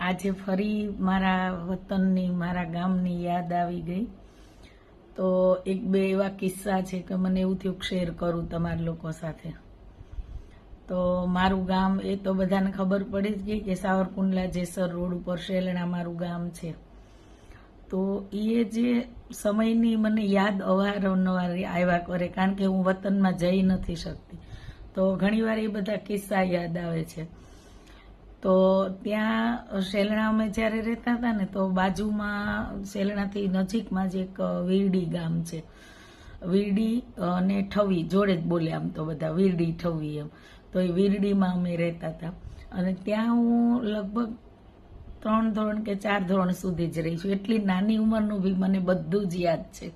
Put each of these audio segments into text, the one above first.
આજે ફરી મારા વતનની મારા ગામની યાદ આવી ગઈ. તો એક બે એવા કિસ્સા છે કે મને એવું થયું શેર કરું તમારા લોકો સાથે. તો મારું ગામ એ તો બધાને ખબર પડી જ ગઈ કે સાવરકુંડલા જેસર રોડ ઉપર શેલણા મારું ગામ છે. તો એ જે સમયની મને યાદ અવારનવાર આવ્યા કરે, કારણ કે હું વતનમાં જઈ નથી શકતી. તો ઘણીવાર એ બધા કિસ્સા યાદ આવે છે. તો ત્યાં શેલણા અમે જ્યારે રહેતા હતા ને, તો બાજુમાં શેલણાથી નજીકમાં જ એક વીરડી ગામ છે. વીરડી અને ઠવી જોડે જ બોલે આમ તો બધા, વીરડી ઠવી એમ. તો એ વીરડીમાં અમે રહેતા હતા અને ત્યાં હું લગભગ 3 ધોરણ કે 4 ધોરણ સુધી જ રહી છું. એટલી નાની ઉંમરનું બી મને બધું જ યાદ છે,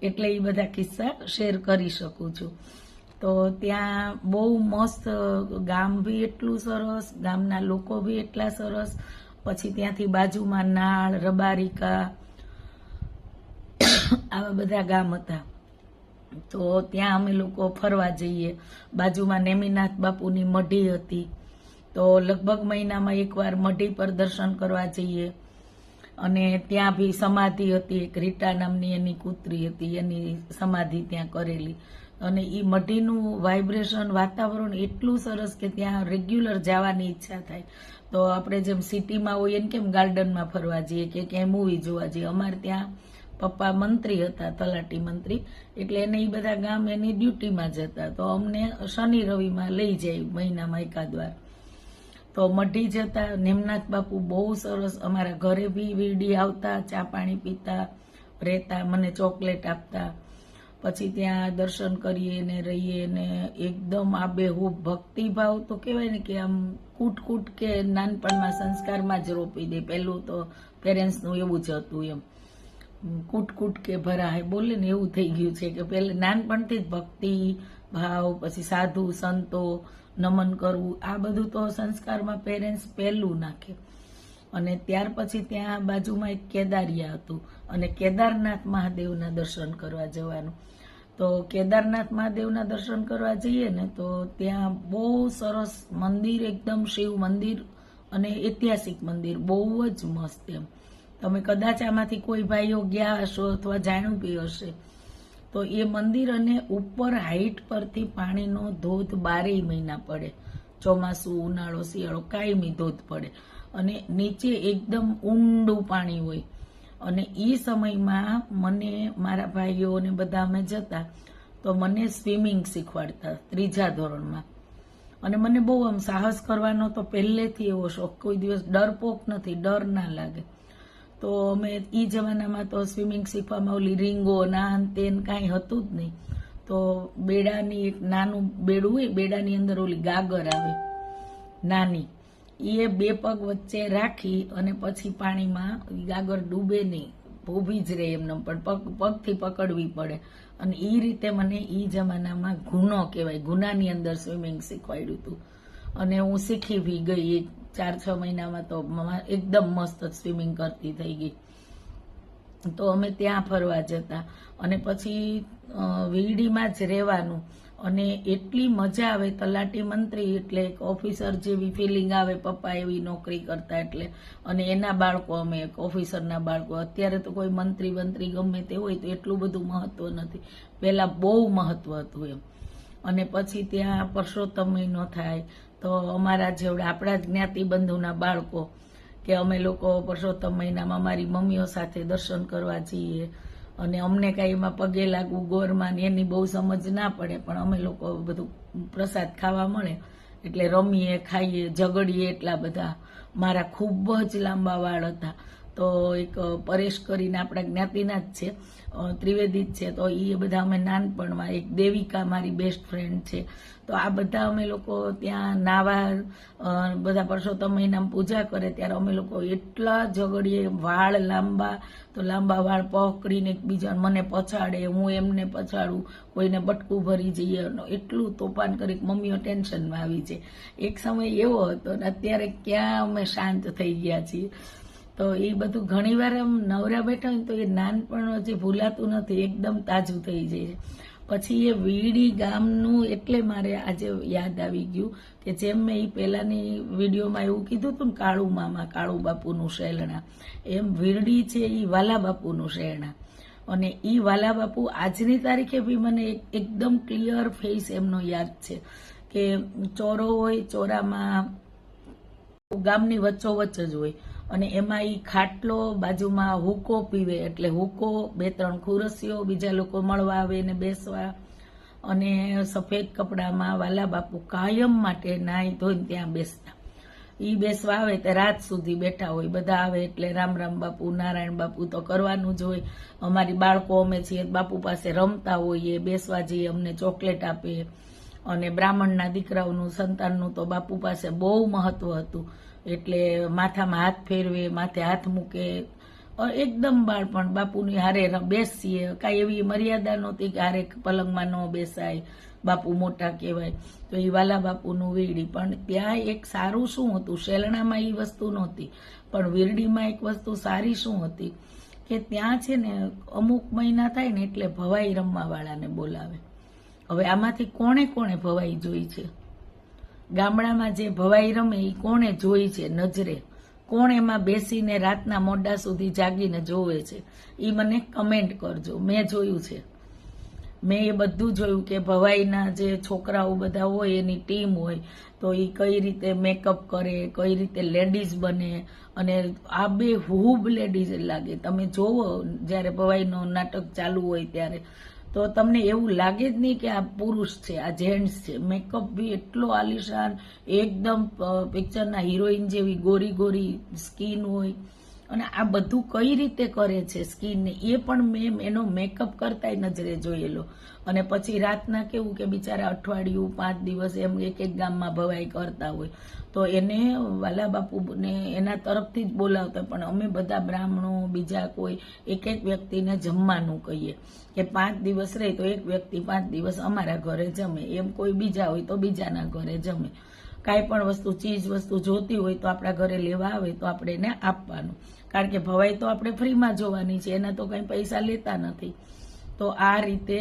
એટલે એ બધા કિસ્સા શેર કરી શકું છું. તો ત્યાં બહુ મસ્ત, ગામ બી એટલું સરસ, ગામના લોકો બી એટલા સરસ. પછી ત્યાંથી બાજુમાં નાળ, રબારિકા આવા બધા ગામ હતા. તો ત્યાં અમે લોકો ફરવા જઈએ. બાજુમાં નેમિનાથ બાપુની મઢી હતી, તો લગભગ મહિનામાં એકવાર મઢી પર દર્શન કરવા જઈએ. અને ત્યાં બી સમાધિ હતી, એક રીટા નામની એની કૂતરી હતી, એની સમાધિ ત્યાં કરેલી. અને એ મઢીનું વાઇબ્રેશન, વાતાવરણ એટલું સરસ કે ત્યાં રેગ્યુલર જવાની ઈચ્છા થાય. તો આપણે જેમ સિટીમાં હોઈએ ને કેમ ગાર્ડનમાં ફરવા જઈએ કે ક્યાંય મૂવી જોવા જઈએ, અમારે ત્યાં પપ્પા મંત્રી હતા, તલાટી મંત્રી, એટલે એને એ બધા ગામ એની ડ્યુટીમાં જ હતા. તો અમને શનિ રવિમાં લઈ જાય મહિનામાં એકાદ વાર. તો મઢી જતા, નેમનાથ બાપુ બહુ સરસ, અમારા ઘરે બી વીરડી આવતા, ચા પાણી પીતા, રહેતા, મને ચોકલેટ આપતા. પછી ત્યાં દર્શન કરીએ ને રહીએ ને એકદમ આબેહૂબ ભક્તિભાવ તો કહેવાય ને કે આમ કૂટ કે નાનપણમાં સંસ્કારમાં જ રોપી દે. પહેલું તો પેરેન્ટ્સનું એવું જ હતું, એમ કૂટ કે ભરાય બોલે ને એવું થઈ ગયું છે કે પહેલા નાનપણથી જ ભક્તિ ભાવ, પછી સાધુ સંતો નમન કરવું, આ બધું તો સંસ્કારમાં પેરેન્ટ્સ પહેલું નાખે. અને ત્યાર પછી ત્યાં બાજુમાં એક કેદારિયા હતું અને કેદારનાથ મહાદેવના દર્શન કરવા જવાનું. તો કેદારનાથ મહાદેવના દર્શન કરવા જઈએ ને, તો ત્યાં બહુ સરસ મંદિર, એકદમ શિવ મંદિર અને ઐતિહાસિક મંદિર, બહુ જ મસ્ત. એમ તમે કદાચ આમાંથી કોઈ ભાઈઓ ગયા હશો અથવા જાણ્યું બી હશે. તો એ મંદિર, અને ઉપર હાઈટ પરથી પાણીનો ધોધ 12 મહિના પડે, ચોમાસું, ઉનાળો, શિયાળો, કાયમી ધોધ પડે. અને નીચે એકદમ ઊંડું પાણી હોય. અને એ સમયમાં મને મારા ભાઈઓ ને બધા અમે જતા, તો મને સ્વિમિંગ શીખવાડતા 3જા ધોરણમાં. અને મને બહુ આમ સાહસ કરવાનો તો પહેલેથી એવો શોખ, કોઈ દિવસ ડરપોક નથી, ડર ના લાગે. તો અમે એ જમાનામાં તો સ્વિમિંગ શીખવામાં ઓલી રીંગો ના તેન કાંઈ હતું જ નહીં. તો બેડાની એક નાનું બેડું હોય, બેડાની અંદર ઓલી ગાગર આવે નાની, એ 2 પગ વચ્ચે રાખી અને પછી પાણીમાં ગાગર ડૂબે નહીં, ઊભી જ રહે એમને, પણ પગથી પકડવી પડે. અને એ રીતે મને એ જમાનામાં ગુનો કહેવાય, ગુનાની અંદર સ્વિમિંગ શીખવાડ્યું હતું. અને હું શીખી બી ગઈ. 4-6 મહિનામાં તો એકદમ મસ્ત સ્વિમિંગ કરતી થઈ ગઈ. તો અમે ત્યાં ફરવા જતા. અને પછી વીરડીમાં જ રહેવાનું. અને એટલી મજા આવે, તલાટી મંત્રી એટલે એક ઓફિસર જેવી ફિલિંગ આવે, પપ્પા એવી નોકરી કરતા એટલે. અને એના બાળકો અમે, એક ઓફિસરના બાળકો. અત્યારે તો કોઈ મંત્રી ગમે તે હોય તો એટલું બધું મહત્વ નથી, પહેલા બહુ મહત્વ હતું એમ. અને પછી ત્યાં પરસોત્તમ મહિનો થાય, તો અમારા જેવડા આપણા જ્ઞાતિબંધુના બાળકો કે અમે લોકો પરસોત્તમ મહિનામાં અમારી મમ્મીઓ સાથે દર્શન કરવા જઈએ. અને અમને કાંઈ એમાં પગે લાગવું, ગોરમાં એની બહુ સમજ ના પડે, પણ અમે લોકો બધું પ્રસાદ ખાવા મળે એટલે રમીએ, ખાઈએ, ઝઘડીએ એટલા બધા. મારા ખૂબ જ લાંબા વાળ હતા. તો એક પરેશ કરીને આપણા જ્ઞાતિના જ છે, ત્રિવેદી જ છે. તો એ બધા અમે નાનપણમાં, એક દેવિકા મારી બેસ્ટ ફ્રેન્ડ છે. તો આ બધા અમે લોકો ત્યાં નાવા, બધા પરસોત્તમ મહિનામાં પૂજા કરે ત્યારે અમે લોકો એટલા ઝઘડીએ, વાળ લાંબા, તો લાંબા વાળ પકડીને એકબીજા, મને પછાડે, હું એમને પછાડું, કોઈને બટકું ભરી જઈએ, એટલું તોફાન કરી મમ્મીઓ ટેન્શનમાં આવી છે. એક સમય એવો હતો ને અત્યારે ક્યાં અમે શાંત થઈ ગયા છીએ. તો એ બધું ઘણી વાર આમ નવરા બેઠા હોય તો એ નાનપણ હજી ભૂલાતું નથી, એકદમ તાજું થઈ જાય છે. પછી એ વીડી ગામનું એટલે મારે આજે યાદ આવી ગયું કે જેમ મેં એ પહેલાની વિડીયોમાં એવું કીધું હતું ને કાળુ મામા કાળુ બાપુનું શેરણા, એમ વીરડી છે એ વાલા બાપુનું શેરણા. અને એ વાલા બાપુ આજની તારીખે બી મને એકદમ ક્લિયર ફેસ એમનો યાદ છે કે ચોરો હોય, ચોરામાં ગામની વચ્ચોવચ્ચ જ હોય અને એમાં ઈ ખાટલો, બાજુમાં હુકો પીવે એટલે હુકો, 2-3 ખુરશીઓ, બીજા લોકો મળવા આવે ને બેસવા, અને સફેદ કપડામાં વાલા બાપુ કાયમ માટે નાહી ધોઈને ત્યાં બેસતા. ઈ બેસવા આવે તે રાત સુધી બેઠા હોય, બધા આવે એટલે રામ રામ બાપુ, નારાયણ બાપુ તો કરવાનું જ હોય. અમારી બાળકો અમે છીએ બાપુ પાસે રમતા હોઈએ, બેસવા જઈએ, અમને ચોકલેટ આપે. અને બ્રાહ્મણના દીકરાઓનું, સંતાનનું તો બાપુ પાસે બહુ મહત્વ હતું, એટલે માથામાં હાથ ફેરવે, માથે હાથ મૂકે, એકદમ બાળપણ. બાપુની હારે બેસીએ, કાંઈ એવી મર્યાદા નહોતી કે હારે પલંગમાં ન બેસાય, બાપુ મોટા કહેવાય. તો એ વાલા બાપુનું વીરડી. પણ ત્યાં એક સારું શું હતું, શેલણામાં એ વસ્તુ નહોતી, પણ વીરડીમાં એક વસ્તુ સારી શું હતી કે ત્યાં છે ને અમુક મહિના થાય ને એટલે ભવાઈ રમવાવાળાને બોલાવે. હવે આમાંથી કોણે કોણે ભવાઈ જોઈ છે? ગામડામાં જે ભવાઈ રમે એ કોણે જોઈ છે નજરે? કોણ એમાં બેસીને રાતના મોડા સુધી જાગીને જોવે છે? એ મને કમેન્ટ કરજો. મેં જોયું છે, મેં એ બધું જોયું કે ભવાઈના જે છોકરાઓ બધા હોય એની ટીમ હોય તો એ કઈ રીતે મેકઅપ કરે, કઈ રીતે લેડીઝ બને, અને આ બે હુબ લેડીઝ લાગે. તમે જોવો જ્યારે ભવાઈનો નાટક ચાલુ હોય ત્યારે તો તમને એવું લાગે જ નહીં કે આ પુરુષ છે, આ જેન્ટ્સ છે. મેકઅપ બી એટલો આલિશાન, એકદમ પિક્ચરના હિરોઈન જેવી ગોરી ગોરી સ્કિન હોય. અને આ બધું કઈ રીતે કરે છે સ્કિનને, એ પણ મેં એનો મેકઅપ કરતાય નજરે જોયેલો. અને પછી રાતના કેવું કે બિચારા અઠવાડિયું 5 દિવસ એમ એક ગામમાં ભવાઈ કરતા હોય તો એને વાલા બાપુને એના તરફથી જ બોલાવતા. પણ અમે બધા બ્રાહ્મણો, બીજા કોઈ એક વ્યક્તિને જમવાનું કહીએ કે 5 દિવસ રહે તો એક વ્યક્તિ 5 દિવસ અમારા ઘરે જમે, એમ કોઈ બીજા હોય તો બીજાના ઘરે જમે. કાંઈ પણ વસ્તુ, ચીજ વસ્તુ જોતી હોય તો આપણા ઘરે લેવા આવે તો આપણે એને આપવાનું, કારણ કે ભવાઈ તો આપણે ફ્રીમાં જોવાની છે, એના તો કંઈ પૈસા લેતા નથી. તો આ રીતે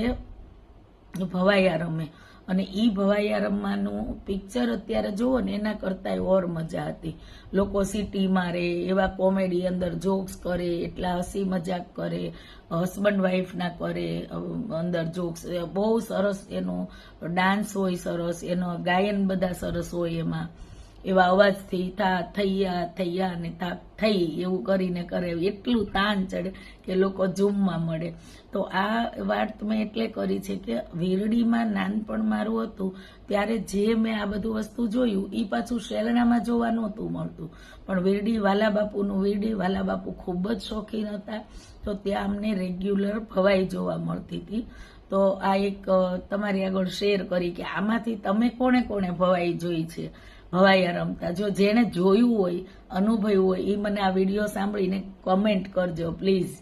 ભવાઈયા રમે. અને ઈ ભવાઈયા રમવાનું પિક્ચર અત્યારે જુઓ ને એના કરતાંય ઓર મજા હતી. લોકો સીટી મારે, એવા કોમેડી અંદર જોક્સ કરે, એટલા હસી મજાક કરે, હસબન્ડ વાઈફના કરે અંદર જોક્સ. બહુ સરસ એનો ડાન્સ હોય, સરસ એનો ગાયન બધા સરસ હોય એમાં. એવા અવાજથી થૈયા ને થા થઈ એવું કરીને કરે, એટલું તાન ચડે કે લોકો ઝૂમમાં મળે. તો આ વાત મેં એટલે કરી છે કે વીરડીમાં નાનપણ મારું હતું ત્યારે જે મેં આ બધું વસ્તુ જોયું એ પાછું શેલણામાં જોવા નહોતું મળતું. પણ વીરડી વાલા બાપુનું વીરડી, વાલા બાપુ ખૂબ જ શોખીન હતા, તો ત્યાં અમને રેગ્યુલર ભવાઈ જોવા મળતી હતી. તો આ એક તમારી આગળ શેર કરી કે આમાંથી તમે કોણે કોણે ભવાઈ જોઈ છે, ભવાઈયા રમતા. જો જેને જોયું હોય, અનુભવ્યું હોય, એ મને આ વિડીયો સાંભળીને કમેન્ટ કરજો પ્લીઝ.